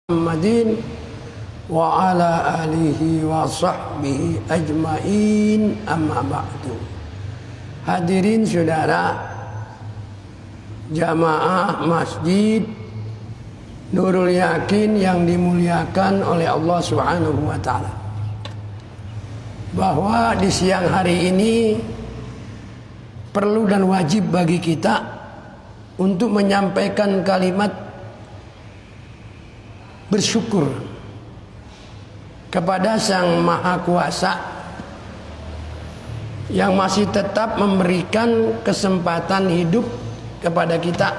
Muhammadin wa ala alihi wa sahbihi ajmain, amma ba'du. Hadirin saudara jamaah Masjid Nurul Yakin yang dimuliakan oleh Allah Subhanahu wa taala, bahwa di siang hari ini perlu dan wajib bagi kita untuk menyampaikan kalimat bersyukur kepada Sang Maha Kuasa yang masih tetap memberikan kesempatan hidup kepada kita.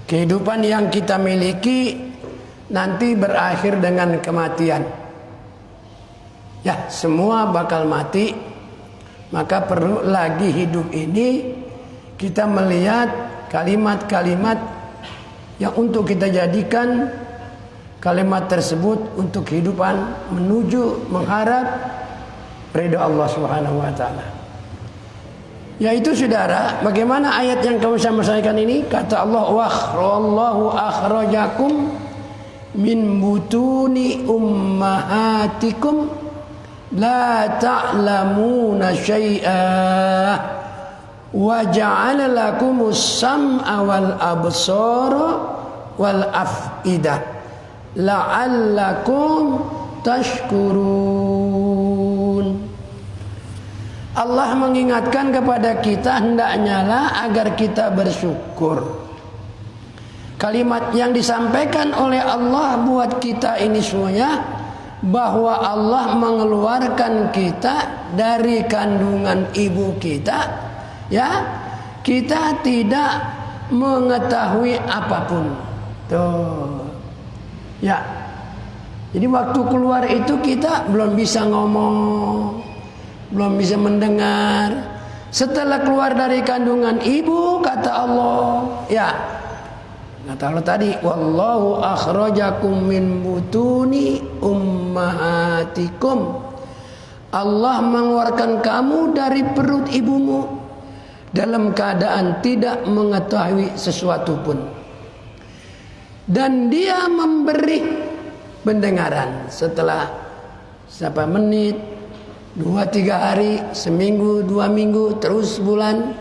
Kehidupan yang kita miliki nanti berakhir dengan kematian. Ya, semua bakal mati. Maka perlu lagi hidup ini kita melihat kalimat-kalimat yang untuk kita jadikan kalimat tersebut untuk kehidupan menuju mengharap ridha Allah Subhanahu wa taala. Yaitu saudara, bagaimana ayat yang kamu sampaikan ini? Kata Allah, "Wallahu akhrajakum min butuni ummahatikum la ta'lamuna syai'a wa ja'ala lakumus sam'a wal absara wal af'idah la'allakum tashkurun." Allah mengingatkan kepada kita hendaknya lah agar kita bersyukur. Kalimat yang disampaikan oleh Allah buat kita ini semuanya, bahwa Allah mengeluarkan kita dari kandungan ibu kita, ya, kita tidak mengetahui apapun. Tuh. Ya, jadi waktu keluar itu kita belum bisa ngomong, belum bisa mendengar. Setelah keluar dari kandungan ibu, kata Allah, ya, kata Allah tadi, "Wallahu akhrajakum min butuni ummahatikum." Allah mengeluarkan kamu dari perut ibumu dalam keadaan tidak mengetahui sesuatu pun. Dan dia memberi pendengaran setelah berapa menit, 2-3 hari, seminggu, 2 minggu, terus bulan,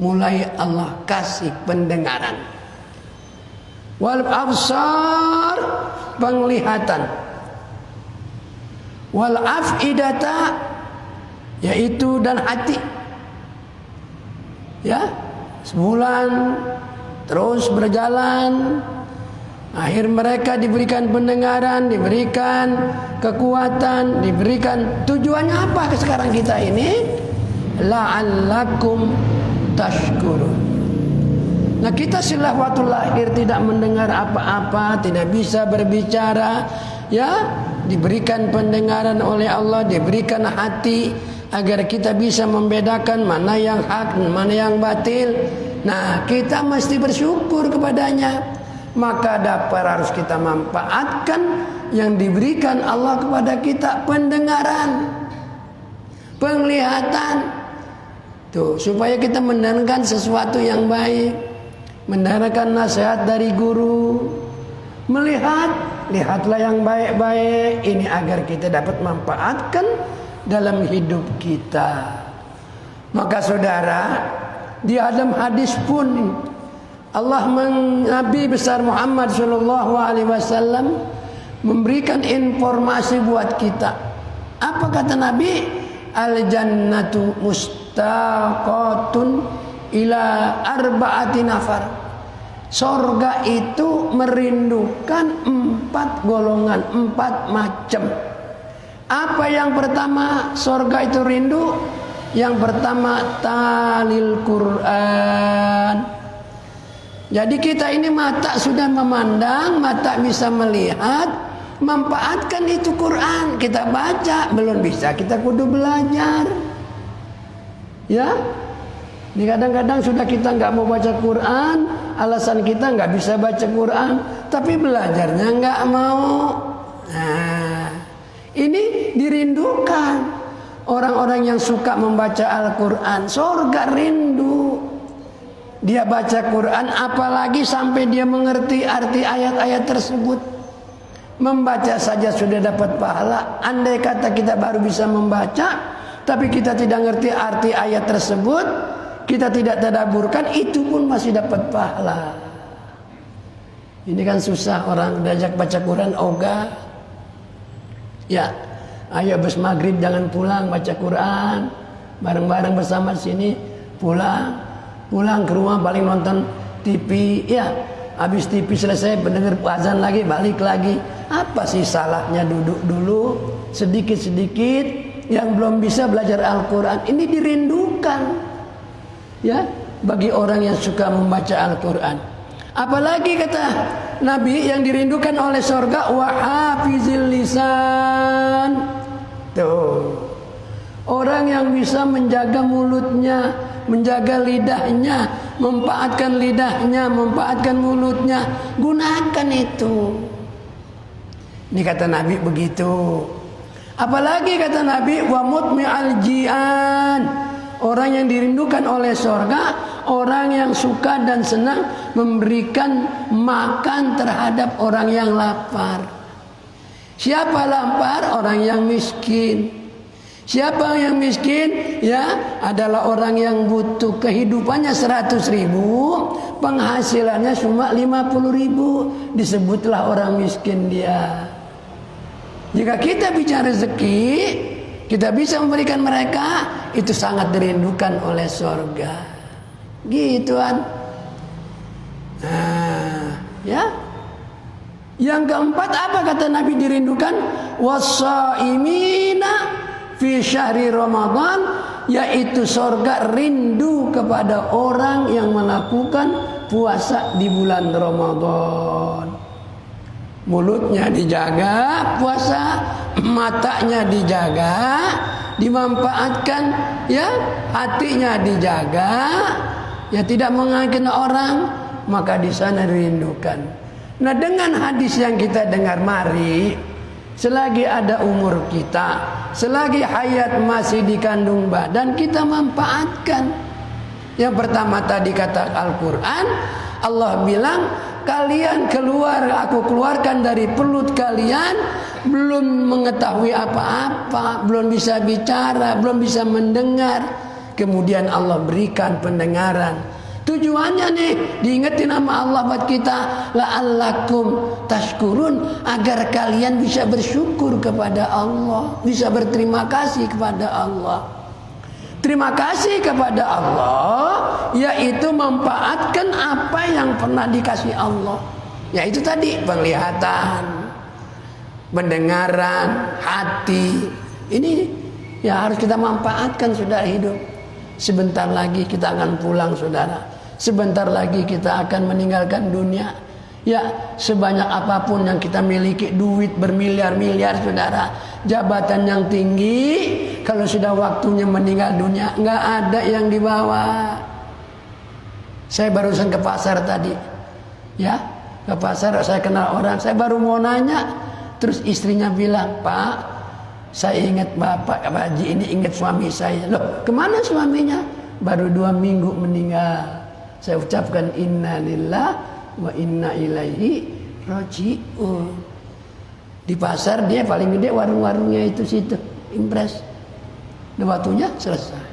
mulai Allah kasih pendengaran. Wal absar, penglihatan. Wal afidata, yaitu dan hati. Ya, sebulan terus berjalan. Akhir mereka diberikan pendengaran, diberikan kekuatan, diberikan tujuannya apa ke sekarang kita ini? La'allakum tashkurun. Nah, kita setelah waktu lahir tidak mendengar apa-apa, tidak bisa berbicara, ya, diberikan pendengaran oleh Allah, diberikan hati agar kita bisa membedakan mana yang hak, mana yang batil. Nah, kita mesti bersyukur kepadanya. Maka dapat harus kita manfaatkan yang diberikan Allah kepada kita, pendengaran, penglihatan, tuh, supaya kita mendengarkan sesuatu yang baik, mendengarkan nasihat dari guru, lihatlah yang baik-baik ini agar kita dapat manfaatkan dalam hidup kita. Maka saudara, di dalam hadis pun Allah Nabi besar Muhammad sallallahu alaihi wasallam memberikan informasi buat kita. Apa kata Nabi? Al jannatu mustaqatun ila arba'ati nafar. Sorga itu merindukan 4 golongan, 4 macam. Apa yang pertama sorga itu rindu? Yang pertama talil Quran. Jadi kita ini mata sudah memandang, mata bisa melihat, manfaatkan itu Quran. Kita baca, belum bisa, kita kudu belajar. Ya, ini kadang-kadang sudah kita nggak mau baca Quran, alasan kita nggak bisa baca Quran, tapi belajarnya nggak mau. Nah, ini dirindukan orang-orang yang suka membaca Al-Quran. Surga rindu. Dia baca Quran, apalagi sampai dia mengerti arti ayat-ayat tersebut. Membaca saja sudah dapat pahala. Andai kata kita baru bisa membaca, tapi kita tidak ngerti arti ayat tersebut, kita tidak tadaburkan, itu pun masih dapat pahala. Ini kan susah orang diajak baca Quran ogah. Ya, ayo habis maghrib jangan pulang baca Quran, bareng-bareng bersama sini, pulang ke rumah paling nonton TV. Ya, habis TV selesai mendengar azan lagi, balik lagi. Apa sih salahnya duduk dulu sedikit-sedikit, yang belum bisa belajar Al-Quran ini dirindukan, ya, bagi orang yang suka membaca Al-Quran. Apalagi kata Nabi yang dirindukan oleh surga, wa hafizil lisan. Tuh, orang yang bisa menjaga mulutnya, menjaga lidahnya, memanfaatkan lidahnya, memanfaatkan mulutnya, gunakan itu. Ini kata Nabi begitu. Apalagi kata Nabi, wa mutmi'al ji'an. Orang yang dirindukan oleh surga, orang yang suka dan senang memberikan makan terhadap orang yang lapar. Siapa lapar? Orang yang miskin. Siapa yang miskin? Ya, adalah orang yang butuh, kehidupannya 100.000, penghasilannya cuma 50.000, disebutlah orang miskin dia. Jika kita bicara rezeki, kita bisa memberikan mereka, itu sangat dirindukan oleh surga. Gituan. Nah, ya. Yang keempat apa kata Nabi dirindukan? Wassaimina fi syahri Ramadan, yaitu surga rindu kepada orang yang melakukan puasa di bulan Ramadan. Mulutnya dijaga puasa, matanya dijaga, dimanfaatkan, ya, hatinya dijaga, ya, tidak menghakimi orang, maka di sana dirindukan. Nah, dengan hadis yang kita dengar, mari selagi ada umur kita, selagi hayat masih dikandung badan, kita manfaatkan. Yang pertama tadi kata Al-Quran, Allah bilang, kalian keluar, aku keluarkan dari perut kalian, belum mengetahui apa-apa, belum bisa bicara, belum bisa mendengar. Kemudian Allah berikan pendengaran. Tujuannya nih, diingetin nama Allah buat kita, la'allakum tashkurun, agar kalian bisa bersyukur kepada Allah, bisa berterima kasih kepada Allah. Terima kasih kepada Allah, yaitu memanfaatkan apa yang pernah dikasih Allah. Yaitu tadi penglihatan, pendengaran, hati. Ini ya harus kita manfaatkan, saudara hidup. Sebentar lagi kita akan pulang, saudara. Sebentar lagi kita akan meninggalkan dunia. Ya, sebanyak apapun yang kita miliki, duit bermiliar-miliar, saudara, jabatan yang tinggi, kalau sudah waktunya meninggal dunia, nggak ada yang dibawa. Saya barusan ke pasar tadi, ya, ke pasar, saya kenal orang, saya baru mau nanya, terus istrinya bilang, Pak, saya ingat Bapak Haji ini, ingat suami saya. Loh, kemana suaminya? Baru 2 minggu meninggal. Saya ucapkan innalillah wa inna ilaihi raji'un. Di pasar dia paling gede, warung-warungnya itu situ, Impres. Dan waktunya selesai.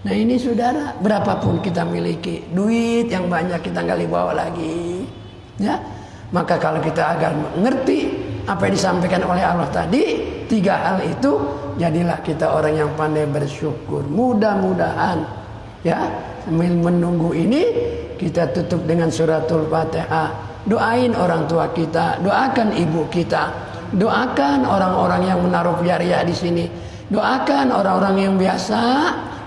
Nah ini saudara, berapapun kita miliki, duit yang banyak kita nggak dibawa lagi, ya. Maka kalau kita agar mengerti apa yang disampaikan oleh Allah tadi, 3 hal itu, jadilah kita orang yang pandai bersyukur. Mudah-mudahan, ya, sambil menunggu ini, kita tutup dengan suratul Fatihah. Doain orang tua kita, doakan ibu kita, doakan orang-orang yang menaruh jariah di sini, doakan orang-orang yang biasa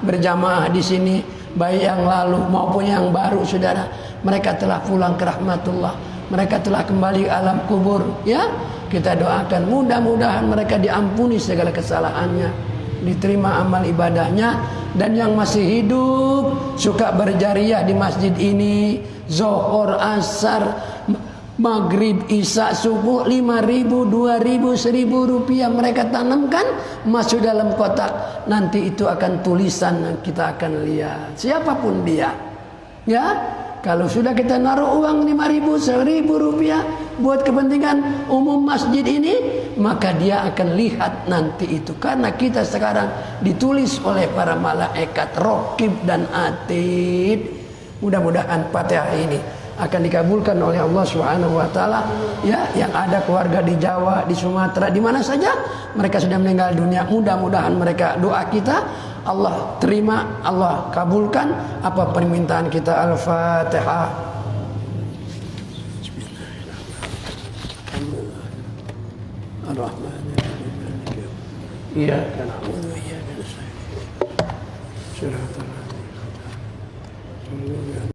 berjamaah di sini, baik yang lalu maupun yang baru, saudara. Mereka telah pulang ke rahmatullah, mereka telah kembali ke alam kubur, ya. Kita doakan mudah-mudahan mereka diampuni segala kesalahannya, diterima amal ibadahnya, dan yang masih hidup suka berjariah di masjid ini, Zuhur, Asar, Maghrib, Isya, Subuh, 5.000, 2.000, 1.000 rupiah mereka tanamkan masuk dalam kotak. Nanti itu akan tulisan yang kita akan lihat, siapapun dia, ya. Kalau sudah kita naruh uang 5.000, 1.000 rupiah, buat kepentingan umum masjid ini, maka dia akan lihat nanti itu. Karena kita sekarang ditulis oleh para malaikat Raqib dan Atid. Mudah-mudahan Fatihah ini akan dikabulkan oleh Allah Subhanahu wa taala, ya, yang ada keluarga di Jawa, di Sumatera, di mana saja mereka sudah meninggal dunia. Mudah-mudahan mereka, doa kita Allah terima, Allah kabulkan apa permintaan kita. Al-Fatihah. Ar-Rahman ar-Rahim. Iyyaka na'budu wa iyyaka nasta'in.